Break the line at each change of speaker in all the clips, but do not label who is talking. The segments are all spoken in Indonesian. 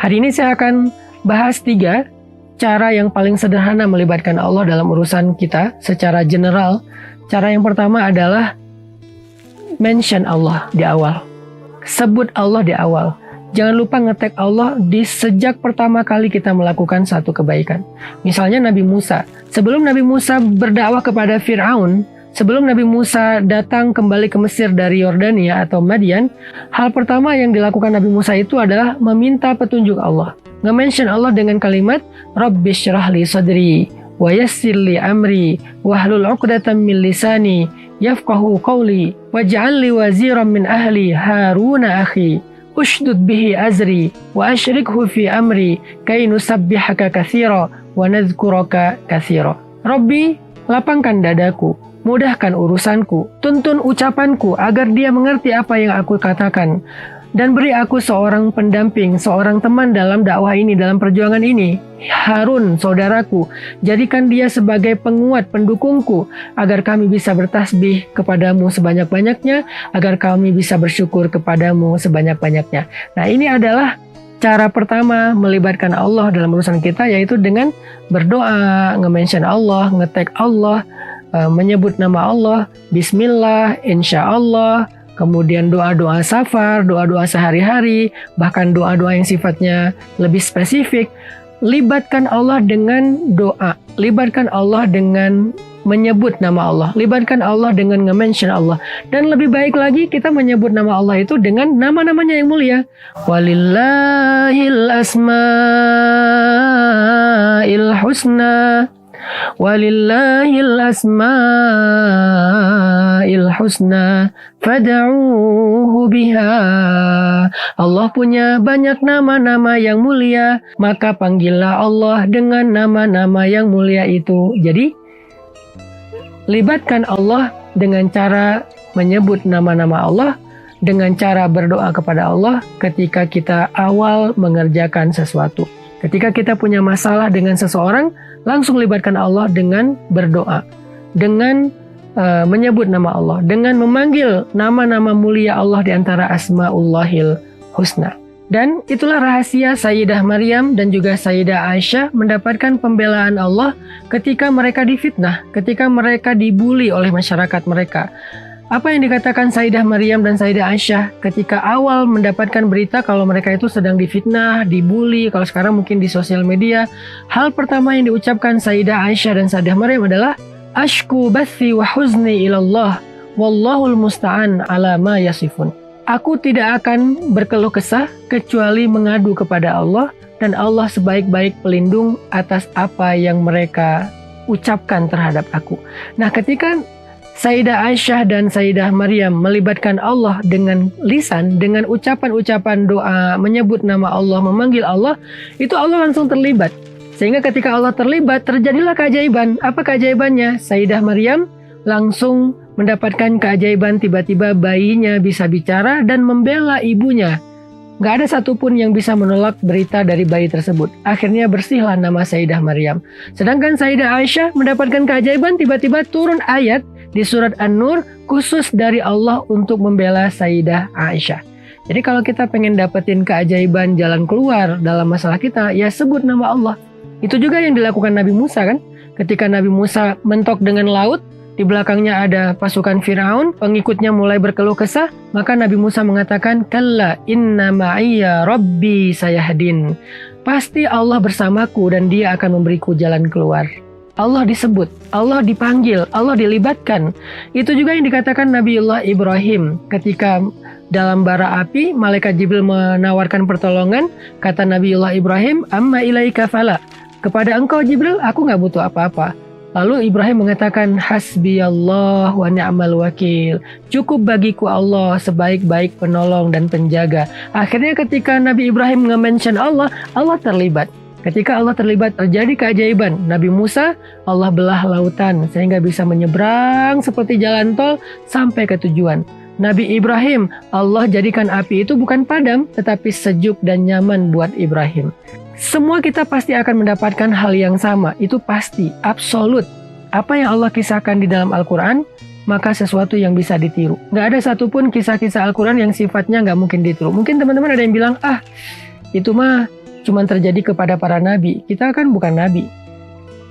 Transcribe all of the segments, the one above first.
Hari ini saya akan bahas 3 cara yang paling sederhana melibatkan Allah dalam urusan kita secara general. Cara yang pertama adalah mention Allah di awal. Sebut Allah di awal. Jangan lupa nge-tag Allah di sejak pertama kali kita melakukan satu kebaikan. Misalnya Nabi Musa. Sebelum Nabi Musa berdakwah kepada Fir'aun, sebelum Nabi Musa datang kembali ke Mesir dari Yordania atau Madian, hal pertama yang dilakukan Nabi Musa itu adalah meminta petunjuk Allah. Nge-mention Allah dengan kalimat, Rabbi syrah li sadri, wa yassir li amri, wahlul 'uqdatam min lisani, yafqahu qawli, waj'al li waziran min ahli, Haruna akhi. Ushdud bihi azri wa asyrikhu fi amri kay nusabbihaka katsira wa nadhkuraka katsira. Rabbi, lapangkan dadaku, mudahkan urusanku, tuntun ucapanku agar dia mengerti apa yang aku katakan, dan beri aku seorang pendamping, seorang teman dalam dakwah ini, dalam perjuangan ini. Harun, saudaraku, jadikan dia sebagai penguat, pendukungku, agar kami bisa bertasbih kepadamu sebanyak-banyaknya, agar kami bisa bersyukur kepadamu sebanyak-banyaknya. Nah, ini adalah cara pertama melibatkan Allah dalam urusan kita, yaitu dengan berdoa, nge-mention Allah, nge-tag Allah, menyebut nama Allah, Bismillah, Insya Allah, kemudian doa-doa safar, doa-doa sehari-hari, bahkan doa-doa yang sifatnya lebih spesifik. Libatkan Allah dengan doa, libatkan Allah dengan menyebut nama Allah, libatkan Allah dengan nge-mention Allah. Dan lebih baik lagi kita menyebut nama Allah itu dengan nama-namanya yang mulia. Walillahil asma'il husna, walillahil asma'il husna fad'uuhu biha. Allah punya banyak nama-nama yang mulia, maka panggillah Allah dengan nama-nama yang mulia itu. Jadi libatkan Allah dengan cara menyebut nama-nama Allah, dengan cara berdoa kepada Allah ketika kita awal mengerjakan sesuatu. Ketika kita punya masalah dengan seseorang, langsung libatkan Allah dengan berdoa, dengan menyebut nama Allah, dengan memanggil nama-nama mulia Allah di antara Asmaullahil Husna. Dan itulah rahasia Sayyidah Maryam dan juga Sayyidah Aisyah mendapatkan pembelaan Allah ketika mereka difitnah, ketika mereka dibuli oleh masyarakat mereka. Apa yang dikatakan Sayyidah Maryam dan Sayyidah Aisyah ketika awal mendapatkan berita kalau mereka itu sedang difitnah, dibuli, kalau sekarang mungkin di sosial media. Hal pertama yang diucapkan Sayyidah Aisyah dan Sayyidah Maryam adalah Ashku bathi wa huzni ilallah, wallahul musta'an ala ma yasifun. Aku tidak akan berkeluh kesah kecuali mengadu kepada Allah, dan Allah sebaik-baik pelindung atas apa yang mereka ucapkan terhadap aku. Nah, ketika Sayyidah Aisyah dan Sayyidah Maryam melibatkan Allah dengan lisan, dengan ucapan-ucapan doa, menyebut nama Allah, memanggil Allah, itu Allah langsung terlibat. Sehingga ketika Allah terlibat, terjadilah keajaiban. Apa keajaibannya? Sayyidah Maryam langsung mendapatkan keajaiban, tiba-tiba bayinya bisa bicara dan membela ibunya. Gak ada satupun yang bisa menolak berita dari bayi tersebut. Akhirnya bersihlah nama Sayyidah Maryam. Sedangkan Sayyidah Aisyah mendapatkan keajaiban, tiba-tiba turun ayat di surat An-Nur khusus dari Allah untuk membela Sayyidah Aisyah. Jadi kalau kita pengen dapetin keajaiban jalan keluar dalam masalah kita, ya sebut nama Allah. Itu juga yang dilakukan Nabi Musa kan. Ketika Nabi Musa mentok dengan laut, di belakangnya ada pasukan Fir'aun, pengikutnya mulai berkeluh kesah, maka Nabi Musa mengatakan, Kalla inna ma'iyya rabbi sayahdin. Pasti Allah bersamaku dan dia akan memberiku jalan keluar. Allah disebut, Allah dipanggil, Allah dilibatkan. Itu juga yang dikatakan Nabiullah Ibrahim ketika dalam bara api, malaikat Jibril menawarkan pertolongan, kata Nabiullah Ibrahim, Amma ilaika fala. Kepada engkau Jibril, aku gak butuh apa-apa. Lalu Ibrahim mengatakan, Hasbiyallah wa ni'mal wakil. Cukup bagiku Allah sebaik-baik penolong dan penjaga. Akhirnya ketika Nabi Ibrahim nge-mention Allah, Allah terlibat. Ketika Allah terlibat, terjadi keajaiban. Nabi Musa, Allah belah lautan sehingga bisa menyeberang seperti jalan tol sampai ke tujuan. Nabi Ibrahim, Allah jadikan api itu bukan padam, tetapi sejuk dan nyaman buat Ibrahim. Semua kita pasti akan mendapatkan hal yang sama, itu pasti, absolut. Apa yang Allah kisahkan di dalam Al-Quran, maka sesuatu yang bisa ditiru. Gak ada satupun kisah-kisah Al-Quran yang sifatnya gak mungkin ditiru. Mungkin teman-teman ada yang bilang, itu mah cuma terjadi kepada para nabi. Kita kan bukan nabi.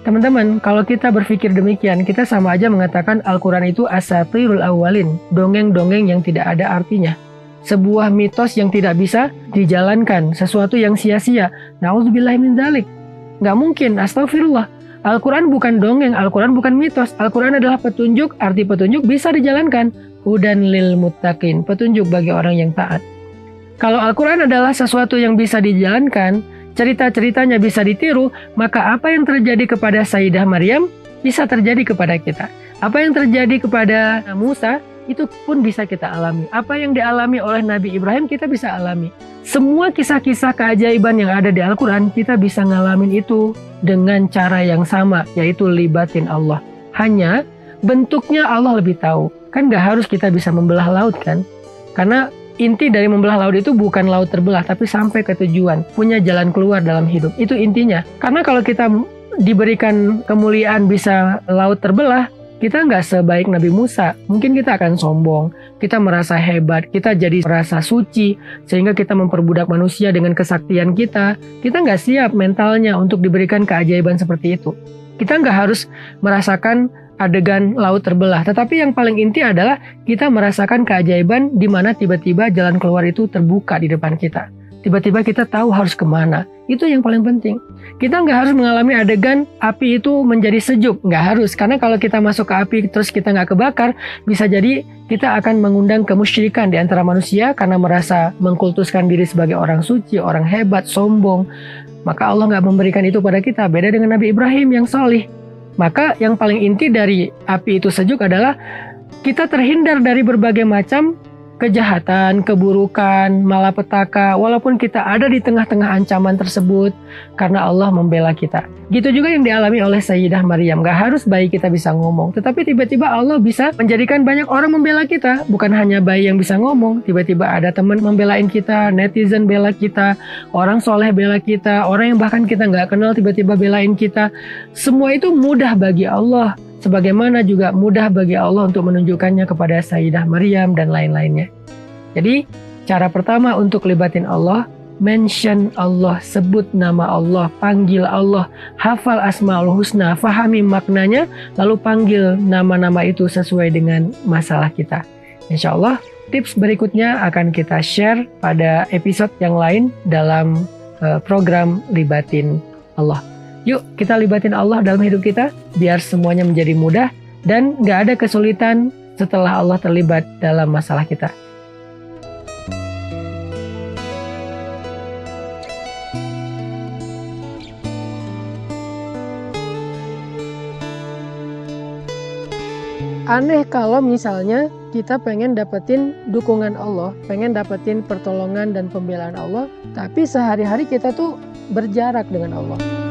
Teman-teman, kalau kita berpikir demikian, kita sama aja mengatakan Al-Quran itu asatirul awwalin, dongeng-dongeng yang tidak ada artinya. Sebuah mitos yang tidak bisa dijalankan, sesuatu yang sia-sia. Na'udzubillahi min dzalik. Nggak mungkin, astagfirullah. Al-Quran bukan dongeng, Al-Quran bukan mitos. Al-Quran adalah petunjuk, arti petunjuk bisa dijalankan. Hudan lil muttaqin, petunjuk bagi orang yang taat. Kalau Al-Quran adalah sesuatu yang bisa dijalankan, cerita-ceritanya bisa ditiru, maka apa yang terjadi kepada Sayyidah Maryam bisa terjadi kepada kita. Apa yang terjadi kepada Musa itu pun bisa kita alami. Apa yang dialami oleh Nabi Ibrahim kita bisa alami. Semua kisah-kisah keajaiban yang ada di Al-Quran kita bisa ngalamin itu dengan cara yang sama, yaitu libatin Allah. Hanya bentuknya Allah lebih tahu. Kan gak harus kita bisa membelah laut kan? Karena inti dari membelah laut itu bukan laut terbelah, tapi sampai ke tujuan, punya jalan keluar dalam hidup. Itu intinya. Karena kalau kita diberikan kemuliaan bisa laut terbelah, kita nggak sebaik Nabi Musa. Mungkin kita akan sombong, kita merasa hebat, kita jadi merasa suci, sehingga kita memperbudak manusia dengan kesaktian kita. Kita nggak siap mentalnya untuk diberikan keajaiban seperti itu. Kita nggak harus merasakan adegan laut terbelah. Tetapi yang paling inti adalah kita merasakan keajaiban di mana tiba-tiba jalan keluar itu terbuka di depan kita. Tiba-tiba kita tahu harus kemana. Itu yang paling penting. Kita nggak harus mengalami adegan api itu menjadi sejuk. Nggak harus. Karena kalau kita masuk ke api terus kita nggak kebakar, bisa jadi kita akan mengundang kemusyrikan di antara manusia karena merasa mengkultuskan diri sebagai orang suci, orang hebat, sombong. Maka Allah nggak memberikan itu pada kita. Beda dengan Nabi Ibrahim yang salih. Maka yang paling inti dari api itu sejuk adalah kita terhindar dari berbagai macam kejahatan, keburukan, malapetaka, walaupun kita ada di tengah-tengah ancaman tersebut karena Allah membela kita. Gitu juga yang dialami oleh Sayyidah Maryam. Gak harus bayi kita bisa ngomong, tetapi tiba-tiba Allah bisa menjadikan banyak orang membela kita. Bukan hanya bayi yang bisa ngomong, tiba-tiba ada teman membelain kita, netizen bela kita, orang soleh bela kita, orang yang bahkan kita gak kenal tiba-tiba belain kita. Semua itu mudah bagi Allah. Sebagaimana juga mudah bagi Allah untuk menunjukkannya kepada Sayyidah Maryam dan lain-lainnya. Jadi, cara pertama untuk libatin Allah, mention Allah, sebut nama Allah, panggil Allah, hafal Asmaul Husna, fahami maknanya, lalu panggil nama-nama itu sesuai dengan masalah kita. Insya Allah, tips berikutnya akan kita share pada episode yang lain dalam program Libatin Allah. Yuk kita libatin Allah dalam hidup kita biar semuanya menjadi mudah dan gak ada kesulitan setelah Allah terlibat dalam masalah kita. Aneh kalau misalnya kita pengen dapetin dukungan Allah, pengen dapetin pertolongan dan pembelaan Allah, tapi sehari-hari kita tuh berjarak dengan Allah.